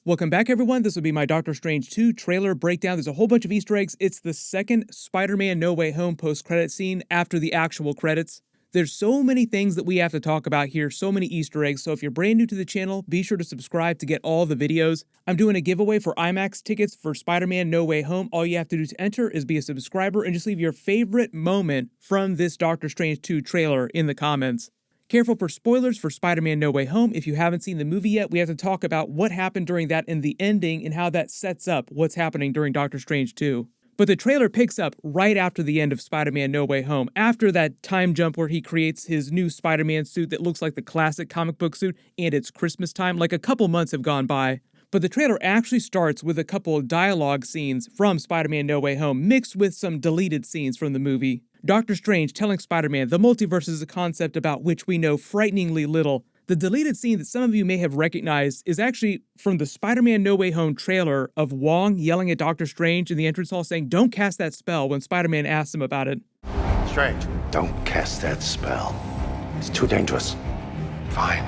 Welcome back, everyone. This will be my Doctor Strange 2 trailer breakdown. There's a whole bunch of Easter eggs. It's the second Spider-Man No Way Home post-credit scene after the actual credits. There's so many things that we have to talk about here, so many Easter eggs, so if you're brand new to the channel, be sure to subscribe to get all the videos. I'm doing a giveaway for IMAX tickets for Spider-Man No Way Home. All you have to do to enter is be a subscriber and just leave your favorite moment from this Doctor Strange 2 trailer in the comments. Careful for spoilers for Spider-Man No Way Home. If you haven't seen the movie yet, we have to talk about what happened during that and the ending and how that sets up what's happening during Doctor Strange 2. But the trailer picks up right after the end of Spider-Man No Way Home, after that time jump where he creates his new Spider-Man suit that looks like the classic comic book suit, and it's Christmas time, like a couple months have gone by. But the trailer actually starts with a couple of dialogue scenes from Spider-Man No Way Home, mixed with some deleted scenes from the movie. Doctor Strange telling Spider-Man the multiverse is a concept about which we know frighteningly little. The deleted scene that some of you may have recognized is actually from the Spider-Man No Way Home trailer of Wong yelling at Doctor Strange in the entrance hall saying, "Don't cast that spell," when Spider-Man asks him about it. Strange, don't cast that spell. It's too dangerous. Fine.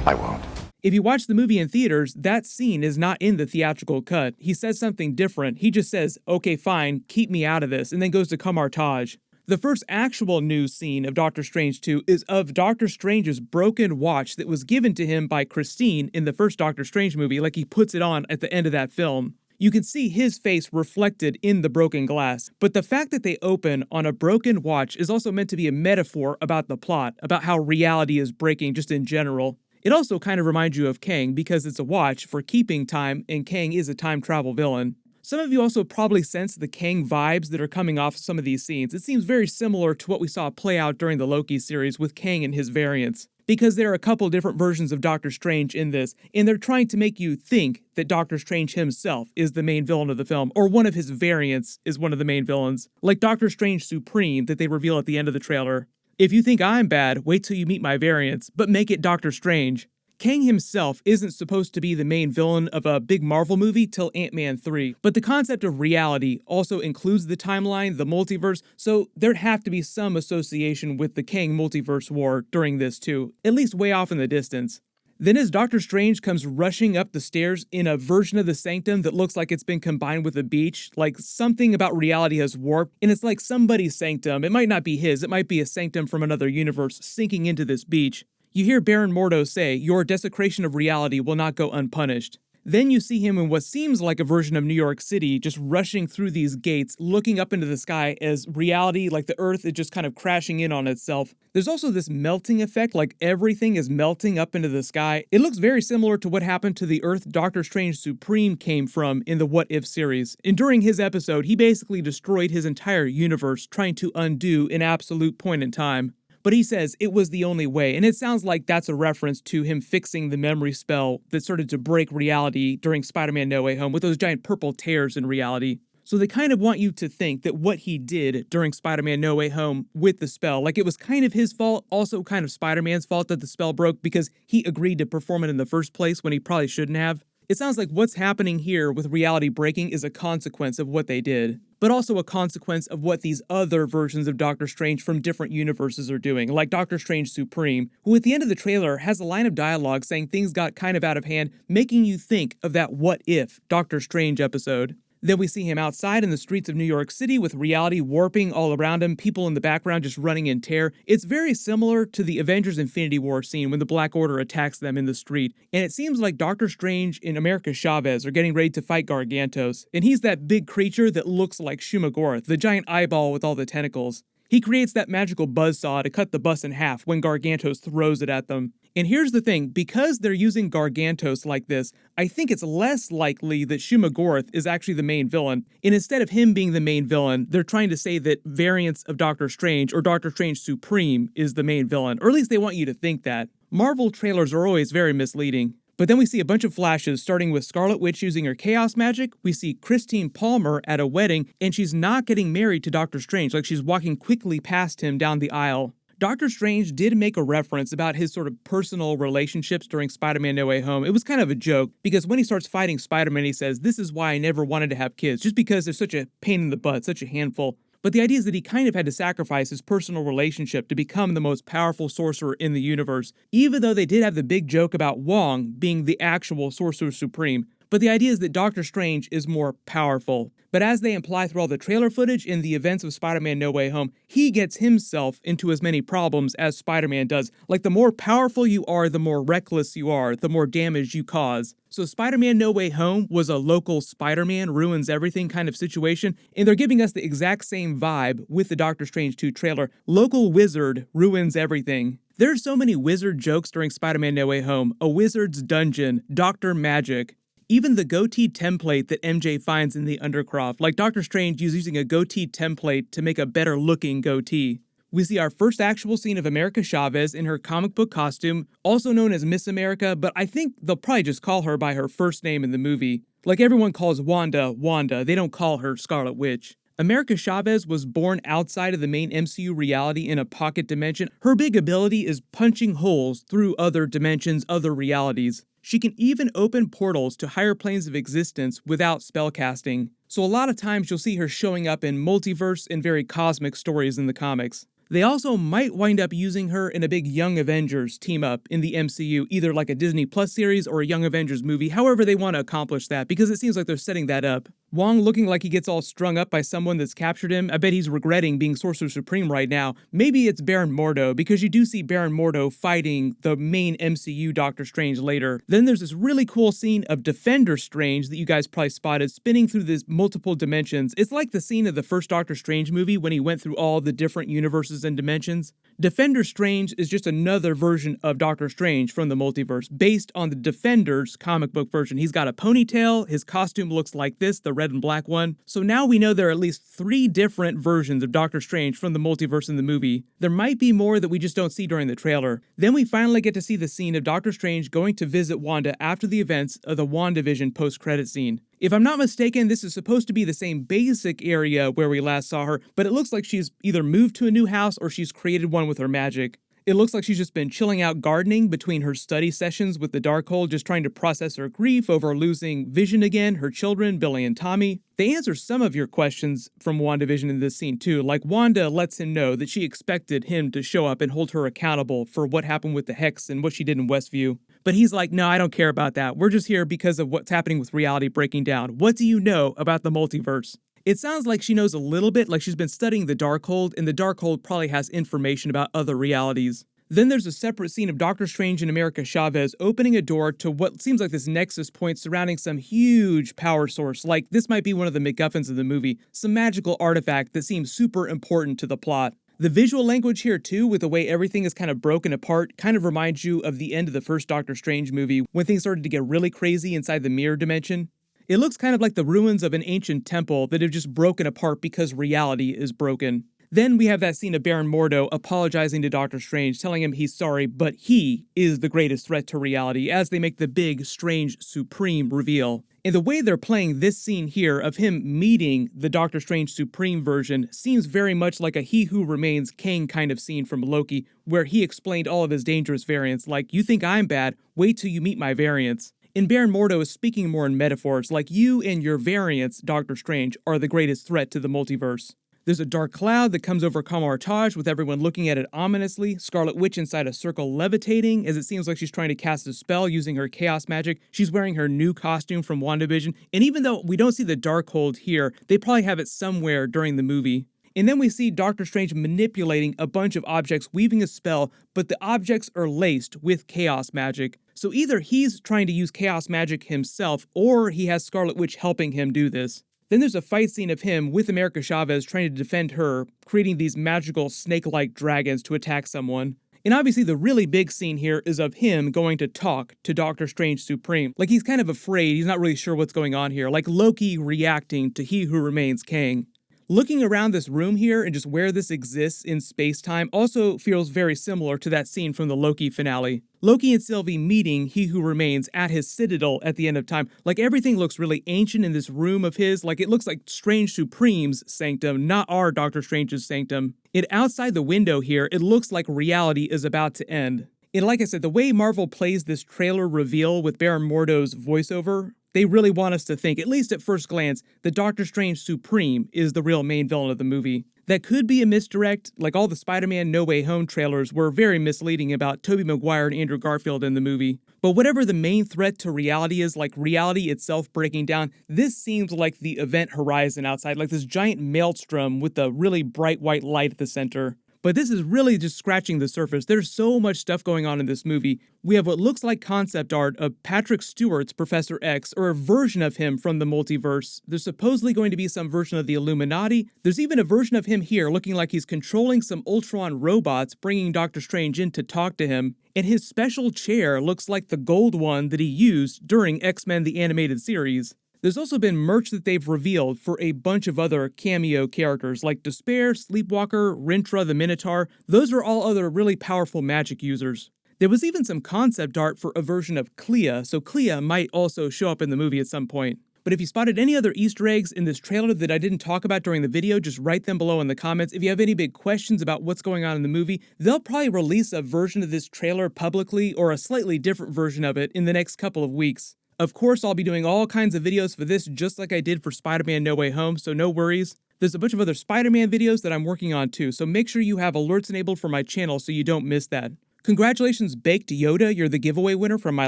I won't. If you watch the movie in theaters, that scene is not in the theatrical cut. He says something different. He just says, "Okay, fine, keep me out of this," and then goes to Kamar-Taj. The first actual news scene of Doctor Strange 2 is of Doctor Strange's broken watch that was given to him by Christine in the first Doctor Strange movie, like he puts it on at the end of that film. You can see his face reflected in the broken glass, but the fact that they open on a broken watch is also meant to be a metaphor about the plot, about how reality is breaking just in general. It also kind of reminds you of Kang because it's a watch for keeping time, and Kang is a time travel villain. Some of you also probably sense the Kang vibes that are coming off some of these scenes. It seems very similar to what we saw play out during the Loki series with Kang and his variants, because there are a couple different versions of Doctor Strange in this, and they're trying to make you think that Doctor Strange himself is the main villain of the film, or one of his variants is one of the main villains, like Doctor Strange Supreme that they reveal at the end of the trailer. If you think I'm bad, wait till you meet my variants, but make it Doctor Strange. Kang himself isn't supposed to be the main villain of a big Marvel movie till Ant-Man 3, but the concept of reality also includes the timeline, the multiverse, so there'd have to be some association with the Kang multiverse war during this too, at least way off in the distance. Then as Doctor Strange comes rushing up the stairs in a version of the Sanctum that looks like it's been combined with a beach, like something about reality has warped, and it's like somebody's sanctum. It might not be his, it might be a sanctum from another universe sinking into this beach. You hear Baron Mordo say, "Your desecration of reality will not go unpunished." Then you see him in what seems like a version of New York City, just rushing through these gates, looking up into the sky as reality, like the Earth, is just kind of crashing in on itself. There's also this melting effect, like everything is melting up into the sky. It looks very similar to what happened to the Earth Doctor Strange Supreme came from in the What If series. And during his episode, he basically destroyed his entire universe, trying to undo an absolute point in time. But he says it was the only way, and it sounds like that's a reference to him fixing the memory spell that started to break reality during Spider-Man No Way Home with those giant purple tears in reality. So they kind of want you to think that what he did during Spider-Man No Way Home with the spell, like it was kind of his fault, also kind of Spider-Man's fault that the spell broke because he agreed to perform it in the first place when he probably shouldn't have. It sounds like what's happening here with reality breaking is a consequence of what they did, but also a consequence of what these other versions of Doctor Strange from different universes are doing, like Doctor Strange Supreme, who at the end of the trailer has a line of dialogue saying things got kind of out of hand, making you think of that What If Doctor Strange episode. Then we see him outside in the streets of New York City with reality warping all around him, people in the background just running in terror. It's very similar to the Avengers Infinity War scene when the Black Order attacks them in the street. And it seems like Doctor Strange and America Chavez are getting ready to fight Gargantos. And he's that big creature that looks like Shumagorath, the giant eyeball with all the tentacles. He creates that magical buzzsaw to cut the bus in half when Gargantos throws it at them. And here's the thing, because they're using Gargantos like this, I think it's less likely that Shumagorath is actually the main villain. And instead of him being the main villain, they're trying to say that variants of Doctor Strange or Doctor Strange Supreme is the main villain, or at least they want you to think that. Marvel trailers are always very misleading. But then we see a bunch of flashes, starting with Scarlet Witch using her chaos magic. We see Christine Palmer at a wedding, and she's not getting married to Doctor Strange, like she's walking quickly past him down the aisle. Doctor Strange did make a reference about his sort of personal relationships during Spider-Man No Way Home. It was kind of a joke, because when he starts fighting Spider-Man, he says, "This is why I never wanted to have kids, just because they're such a pain in the butt, such a handful." But the idea is that he kind of had to sacrifice his personal relationship to become the most powerful sorcerer in the universe, even though they did have the big joke about Wong being the actual Sorcerer Supreme. But the idea is that Doctor Strange is more powerful. But as they imply through all the trailer footage in the events of Spider-Man No Way Home, he gets himself into as many problems as Spider-Man does. Like, the more powerful you are, the more reckless you are, the more damage you cause. So Spider-Man No Way Home was a local Spider-Man ruins everything kind of situation, and they're giving us the exact same vibe with the Doctor Strange 2 trailer. Local wizard ruins everything. There are so many wizard jokes during Spider-Man No Way Home. A wizard's dungeon, Dr. Magic. Even the goatee template that MJ finds in the Undercroft, like Doctor Strange is using a goatee template to make a better looking goatee. We see our first actual scene of America Chavez in her comic book costume, also known as Miss America, but I think they'll probably just call her by her first name in the movie. Like everyone calls Wanda, Wanda, they don't call her Scarlet Witch. America Chavez was born outside of the main MCU reality in a pocket dimension. Her big ability is punching holes through other dimensions, other realities. She can even open portals to higher planes of existence without spellcasting. So a lot of times you'll see her showing up in multiverse and very cosmic stories in the comics. They also might wind up using her in a big Young Avengers team-up in the MCU, either like a Disney Plus series or a Young Avengers movie, however they want to accomplish that, because it seems like they're setting that up. Wong looking like he gets all strung up by someone that's captured him. I bet he's regretting being Sorcerer Supreme right now. Maybe it's Baron Mordo, because you do see Baron Mordo fighting the main MCU Doctor Strange later. Then there's this really cool scene of Defender Strange that you guys probably spotted, spinning through these multiple dimensions. It's like the scene of the first Doctor Strange movie when he went through all the different universes and dimensions. Defender Strange is just another version of Doctor Strange from the multiverse, based on the Defenders comic book version. He's got a ponytail, his costume looks like this, the red and black one. So now we know there are at least 3 different versions of Doctor Strange from the multiverse in the movie. There might be more that we just don't see during the trailer. Then we finally get to see the scene of Doctor Strange going to visit Wanda after the events of the WandaVision post-credit scene. If I'm not mistaken, this is supposed to be the same basic area where we last saw her, but it looks like she's either moved to a new house or she's created one with her magic. It looks like she's just been chilling out gardening between her study sessions with the Darkhold, just trying to process her grief over losing Vision again, her children, Billy and Tommy. They answer some of your questions from WandaVision in this scene too, like Wanda lets him know that she expected him to show up and hold her accountable for what happened with the Hex and what she did in Westview. But he's like, no, I don't care about that. We're just here because of what's happening with reality breaking down. What do you know about the multiverse? It sounds like she knows a little bit, like she's been studying the Darkhold, and the Darkhold probably has information about other realities. Then there's a separate scene of Doctor Strange and America Chavez opening a door to what seems like this nexus point surrounding some huge power source, like this might be one of the MacGuffins of the movie, some magical artifact that seems super important to the plot. The visual language here too, with the way everything is kind of broken apart, kind of reminds you of the end of the first Doctor Strange movie, when things started to get really crazy inside the mirror dimension. It looks kind of like the ruins of an ancient temple that have just broken apart because reality is broken. Then we have that scene of Baron Mordo apologizing to Doctor Strange, telling him he's sorry, but he is the greatest threat to reality, as they make the big, Strange, Supreme reveal. And the way they're playing this scene here of him meeting the Doctor Strange Supreme version seems very much like a He Who Remains Kang kind of scene from Loki, where he explained all of his dangerous variants, like, you think I'm bad, wait till you meet my variants. And Baron Mordo is speaking more in metaphors, like you and your variants, Doctor Strange, are the greatest threat to the multiverse. There's a dark cloud that comes over Kamar Taj with everyone looking at it ominously, Scarlet Witch inside a circle levitating as it seems like she's trying to cast a spell using her chaos magic. She's wearing her new costume from WandaVision, and even though we don't see the Darkhold here, they probably have it somewhere during the movie. And then we see Doctor Strange manipulating a bunch of objects, weaving a spell, but the objects are laced with chaos magic. So either he's trying to use chaos magic himself, or he has Scarlet Witch helping him do this. Then there's a fight scene of him with America Chavez trying to defend her, creating these magical snake-like dragons to attack someone. And obviously the really big scene here is of him going to talk to Doctor Strange Supreme. Like he's kind of afraid, he's not really sure what's going on here, like Loki reacting to He Who Remains Kang. Looking around this room here and just where this exists in space-time also feels very similar to that scene from the Loki finale. Loki and Sylvie meeting He Who Remains at his citadel at the end of time. Like everything looks really ancient in this room of his, like it looks like Strange Supreme's sanctum, not our Doctor Strange's sanctum. And outside the window here, it looks like reality is about to end. And like I said, the way Marvel plays this trailer reveal with Baron Mordo's voiceover, They really want us to think, at least at first glance, that Doctor Strange Supreme is the real main villain of the movie. That could be a misdirect, like all the Spider-Man No Way Home trailers were very misleading about Tobey Maguire and Andrew Garfield in the movie. But whatever the main threat to reality is, like reality itself breaking down, this seems like the event horizon outside, like this giant maelstrom with a really bright white light at the center. But this is really just scratching the surface. There's so much stuff going on in this movie. We have what looks like concept art of Patrick Stewart's Professor X, or a version of him from the multiverse. There's supposedly going to be some version of the Illuminati. There's even a version of him here looking like he's controlling some Ultron robots, bringing Doctor Strange in to talk to him. And his special chair looks like the gold one that he used during X-Men the Animated Series. There's also been merch that they've revealed for a bunch of other cameo characters like Despair, Sleepwalker, Rintra the Minotaur. Those are all other really powerful magic users. There was even some concept art for a version of Clea, so Clea might also show up in the movie at some point. But if you spotted any other Easter eggs in this trailer that I didn't talk about during the video, just write them below in the comments. If you have any big questions about what's going on in the movie, they'll probably release a version of this trailer publicly or a slightly different version of it in the next couple of weeks. Of course, I'll be doing all kinds of videos for this just like I did for Spider-Man No Way Home, so no worries. There's a bunch of other Spider-Man videos that I'm working on too, so make sure you have alerts enabled for my channel so you don't miss that. Congratulations, Baked Yoda, you're the giveaway winner from my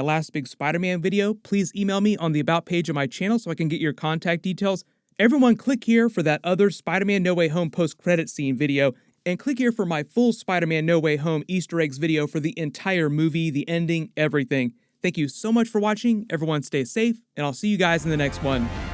last big Spider-Man video. Please email me on the About page of my channel so I can get your contact details. Everyone click here for that other Spider-Man No Way Home post-credit scene video, and click here for my full Spider-Man No Way Home Easter eggs video for the entire movie, the ending, everything. Thank you so much for watching, everyone stay safe, and I'll see you guys in the next one.